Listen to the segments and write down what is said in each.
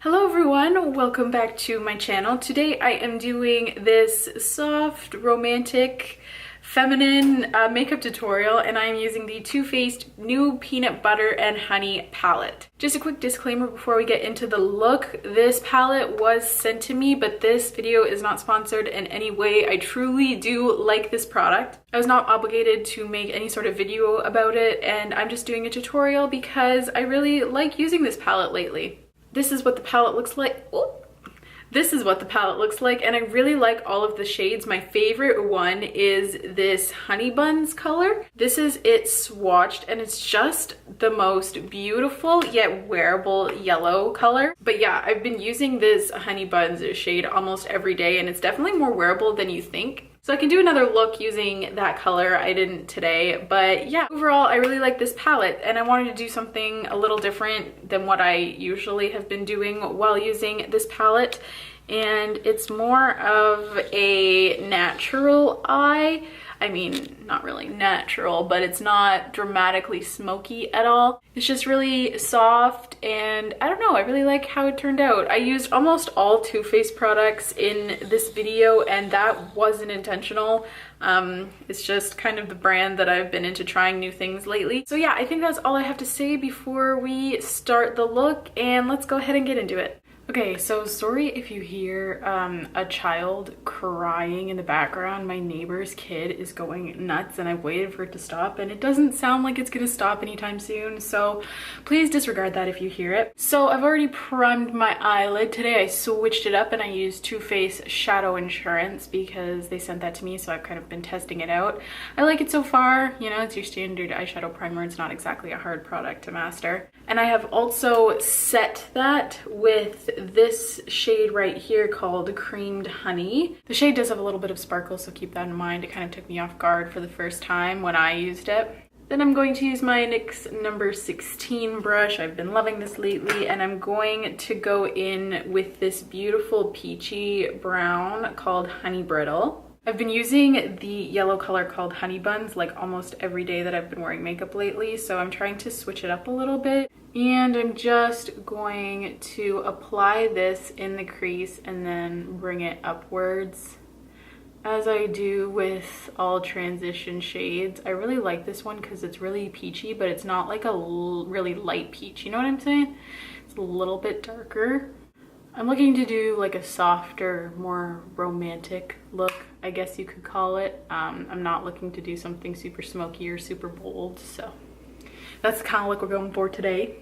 Hello everyone, welcome back to my channel. Today I am doing this soft, romantic, feminine makeup tutorial, and I am using the Too Faced new Peanut Butter and Honey palette. Just a quick disclaimer before we get into the look. This palette was sent to me, but this video is not sponsored in any way. I truly do like this product. I was not obligated to make any sort of video about it, and I'm just doing a tutorial because I really like using this palette lately. This is what the palette looks like. Oh. This is what the palette looks like, and I really like all of the shades. My favorite one is this Honey Buns color. This is it swatched, and it's just the most beautiful yet wearable yellow color. But yeah, I've been using this Honey Buns shade almost every day, and it's definitely more wearable than you think. So I can do another look using that color. I didn't today, but yeah, overall I really like this palette, and I wanted to do something a little different than what I usually have been doing while using this palette. And it's more of a natural eye. I mean, not really natural, but it's not dramatically smoky at all. It's just really soft, and I don't know, I really like how it turned out. I used almost all Too Faced products in this video, and that wasn't intentional. It's just kind of the brand that I've been into trying new things lately. So yeah, I think that's all I have to say before we start the look, and let's go ahead and get into it. Okay, so sorry if you hear a child crying in the background. My neighbor's kid is going nuts, and I've waited for it to stop, and it doesn't sound like it's gonna stop anytime soon, so please disregard that if you hear it. So I've already primed my eyelid. Today I switched it up and I used Too Faced Shadow Insurance because they sent that to me, so I've kind of been testing it out. I like it so far. You know, it's your standard eyeshadow primer. It's not exactly a hard product to master. And I have also set that with this shade right here called Creamed Honey. The shade does have a little bit of sparkle, so keep that in mind. It kind of took me off guard for the first time when I used it. Then I'm going to use my NYX number 16 brush. I've been loving this lately, and I'm going to go in with this beautiful peachy brown called Honey Brittle. I've been using the yellow color called Honey Buns like almost every day that I've been wearing makeup lately, so I'm trying to switch it up a little bit. And I'm just going to apply this in the crease and then bring it upwards, as I do with all transition shades. I really like this one because it's really peachy, but it's not like a really light peach, you know what I'm saying? It's a little bit darker. I'm looking to do like a softer, more romantic look, I guess you could call it. I'm not looking to do something super smoky or super bold, so that's the kind of look we're going for today.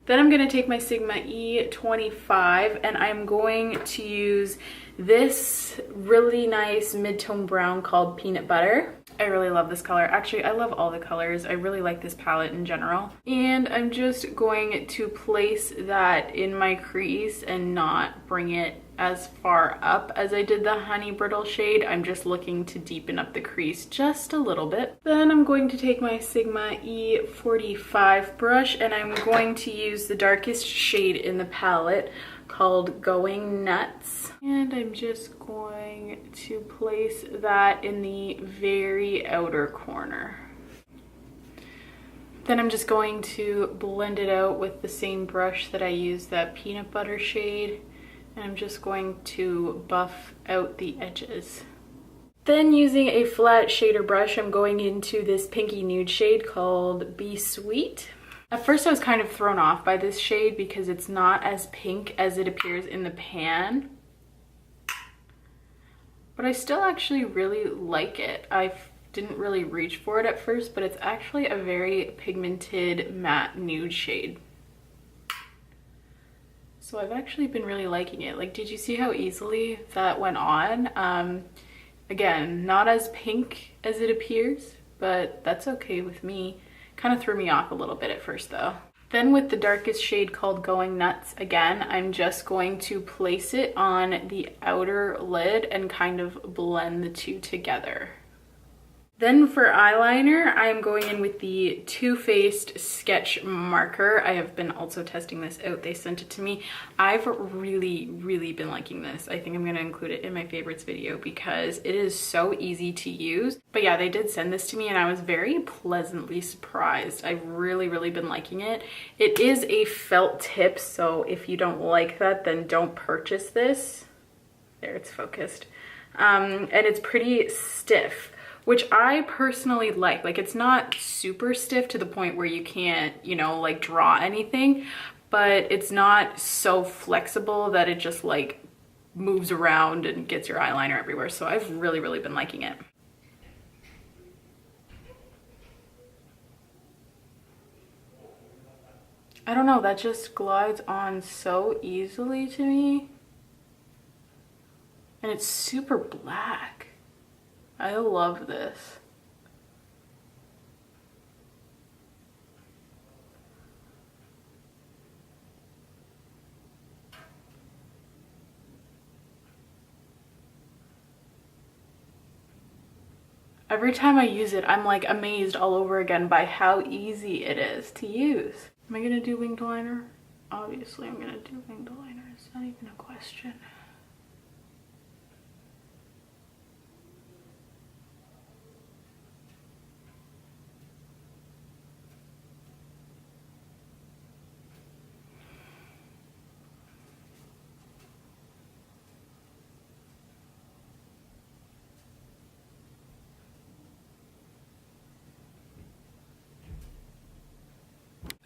Then I'm going to take my Sigma E25, and I'm going to use this really nice mid-tone brown called Peanut Butter. I really love this color. Actually, I love all the colors. I really like this palette in general. And I'm just going to place that in my crease and not bring it as far up as I did the Honey Brittle shade. I'm just looking to deepen up the crease just a little bit. Then I'm going to take my Sigma E45 brush, and I'm going to use the darkest shade in the palette called Going Nuts. And I'm just going to place that in the very outer corner. Then I'm just going to blend it out with the same brush that I used that Peanut Butter shade. And I'm just going to buff out the edges. Then using a flat shader brush, I'm going into this pinky nude shade called Be Sweet. At first I was kind of thrown off by this shade because it's not as pink as it appears in the pan. But I still actually really like it. I didn't really reach for it at first, but it's actually a very pigmented matte nude shade. So I've actually been really liking it. Like, did you see how easily that went on? Again, not as pink as it appears, but that's okay with me. Kind of threw me off a little bit at first though. Then with the darkest shade called Going Nuts, again, I'm just going to place it on the outer lid and kind of blend the two together. Then for eyeliner, I am going in with the Too Faced Sketch Marker. I have been also testing this out. They sent it to me. I've really been liking this. I think I'm gonna include it in my favorites video because it is so easy to use. But yeah, they did send this to me and I was very pleasantly surprised. I've really been liking it. It is a felt tip, so if you don't like that, then don't purchase this. There, it's focused. And it's pretty stiff, which I personally like. Like, it's not super stiff to the point where you can't, you know, like draw anything, but it's not so flexible that it just like moves around and gets your eyeliner everywhere. So I've really been liking it. I don't know, that just glides on so easily to me. And it's super black. I love this. Every time I use it, I'm like amazed all over again by how easy it is to use. Am I gonna do winged liner? Obviously I'm gonna do winged liner. It's not even a question.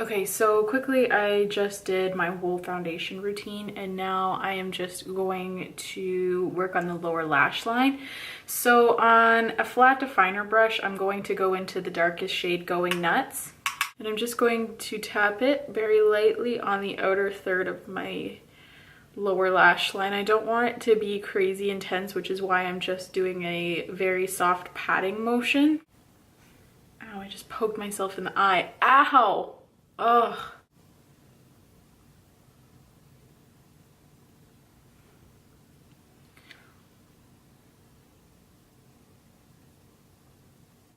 Okay, so quickly I just did my whole foundation routine and now I am just going to work on the lower lash line. So on a flat definer brush, I'm going to go into the darkest shade Going Nuts. And I'm just going to tap it very lightly on the outer third of my lower lash line. I don't want it to be crazy intense, which is why I'm just doing a very soft patting motion. Ow, I just poked myself in the eye. Ow! Ugh.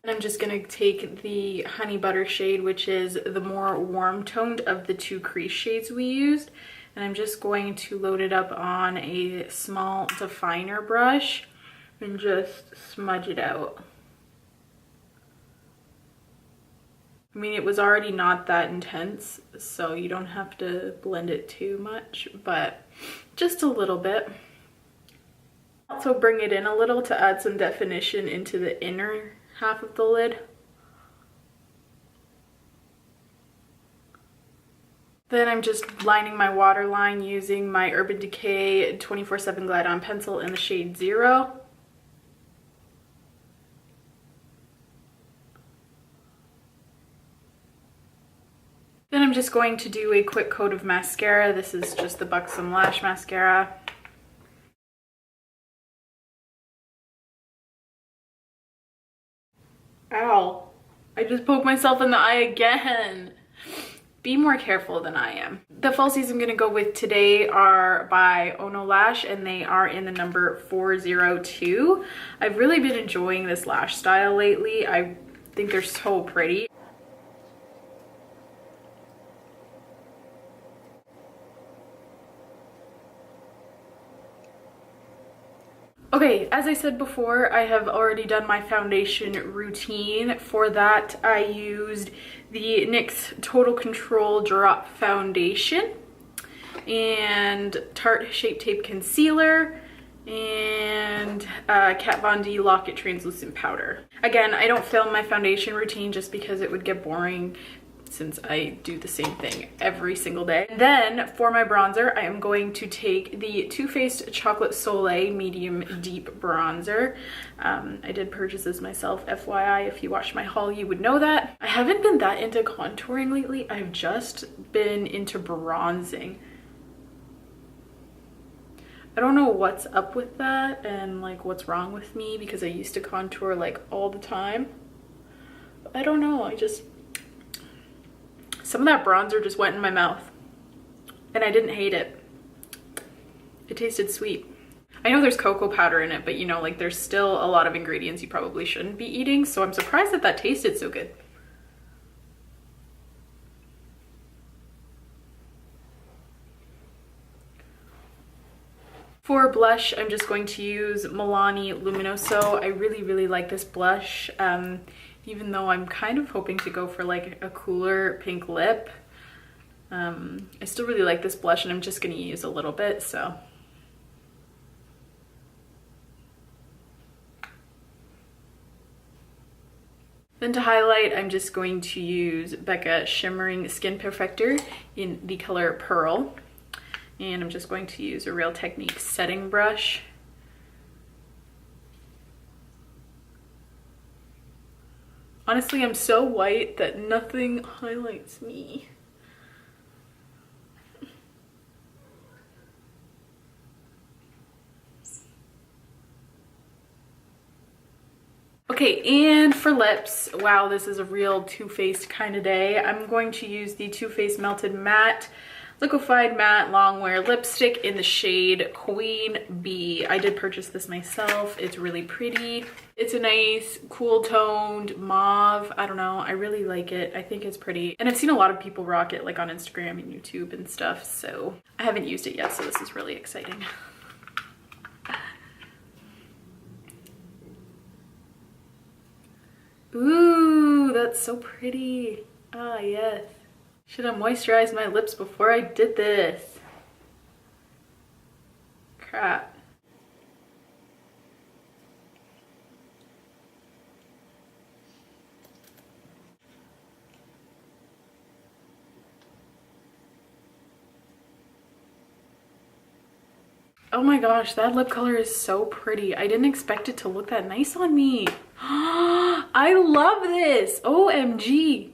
And I'm just gonna take the Honey Butter shade, which is the more warm toned of the two crease shades we used. And I'm just going to load it up on a small definer brush and just smudge it out. I mean, it was already not that intense, so you don't have to blend it too much, but just a little bit. Also bring it in a little to add some definition into the inner half of the lid. Then I'm just lining my waterline using my Urban Decay 24/7 Glide On pencil in the shade 0. Then I'm just going to do a quick coat of mascara. This is just the Buxom Lash Mascara. Ow. I just poked myself in the eye again. Be more careful than I am. The falsies I'm gonna go with today are by Ono Lash and they are in the number 402. I've really been enjoying this lash style lately. I think they're so pretty. Okay, as I said before, I have already done my foundation routine. For that, I used the NYX Total Control Drop Foundation and Tarte Shape Tape Concealer and Kat Von D Lock-It Translucent Powder. Again, I don't film my foundation routine just because it would get boring since I do the same thing every single day. And then for my bronzer, I am going to take the Too Faced Chocolate Soleil Medium Deep Bronzer. I did purchase this myself, FYI. If you watched my haul, you would know that. I haven't been that into contouring lately. I've just been into bronzing. I don't know what's up with that and like what's wrong with me because I used to contour like all the time. I don't know, some of that bronzer just went in my mouth and I didn't hate it. It tasted sweet. I know there's cocoa powder in it, but you know, like there's still a lot of ingredients you probably shouldn't be eating. So I'm surprised that that tasted so good. For blush, I'm just going to use Milani Luminoso. I really like this blush, even though I'm kind of hoping to go for like a cooler pink lip. I still really like this blush, and I'm just going to use a little bit, so. Then to highlight, I'm just going to use Becca Shimmering Skin Perfector in the color Pearl. And I'm just going to use a Real Technique setting brush. Honestly, I'm so white that nothing highlights me. Okay, and for lips, wow, this is a real Too Faced kind of day. I'm going to use the Too Faced Melted Matte Liquefied Matte Longwear Lipstick in the shade Queen Bee. I did purchase this myself. It's really pretty. It's a nice, cool toned mauve. I don't know. I really like it. I think it's pretty. And I've seen a lot of people rock it like on Instagram and YouTube and stuff. So I haven't used it yet, so this is really exciting. Ooh, that's so pretty. Ah, yes. Should have moisturized my lips before I did this. Crap. Oh my gosh, that lip color is so pretty. I didn't expect it to look that nice on me. I love this. OMG.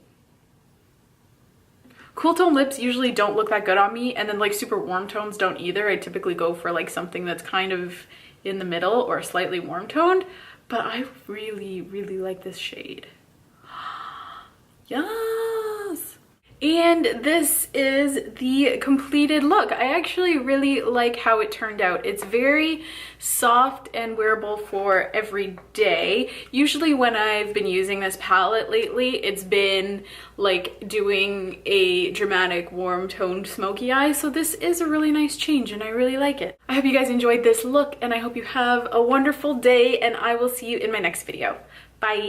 Cool tone lips usually don't look that good on me, and then like super warm tones don't either. I typically go for like something that's kind of in the middle or slightly warm toned, but I really like this shade. Yes. And this is the completed look. I actually really like how it turned out. It's very soft and wearable for every day. Usually when I've been using this palette lately, it's been like doing a dramatic warm toned smoky eye. So this is a really nice change and I really like it. I hope you guys enjoyed this look and I hope you have a wonderful day, and I will see you in my next video. Bye.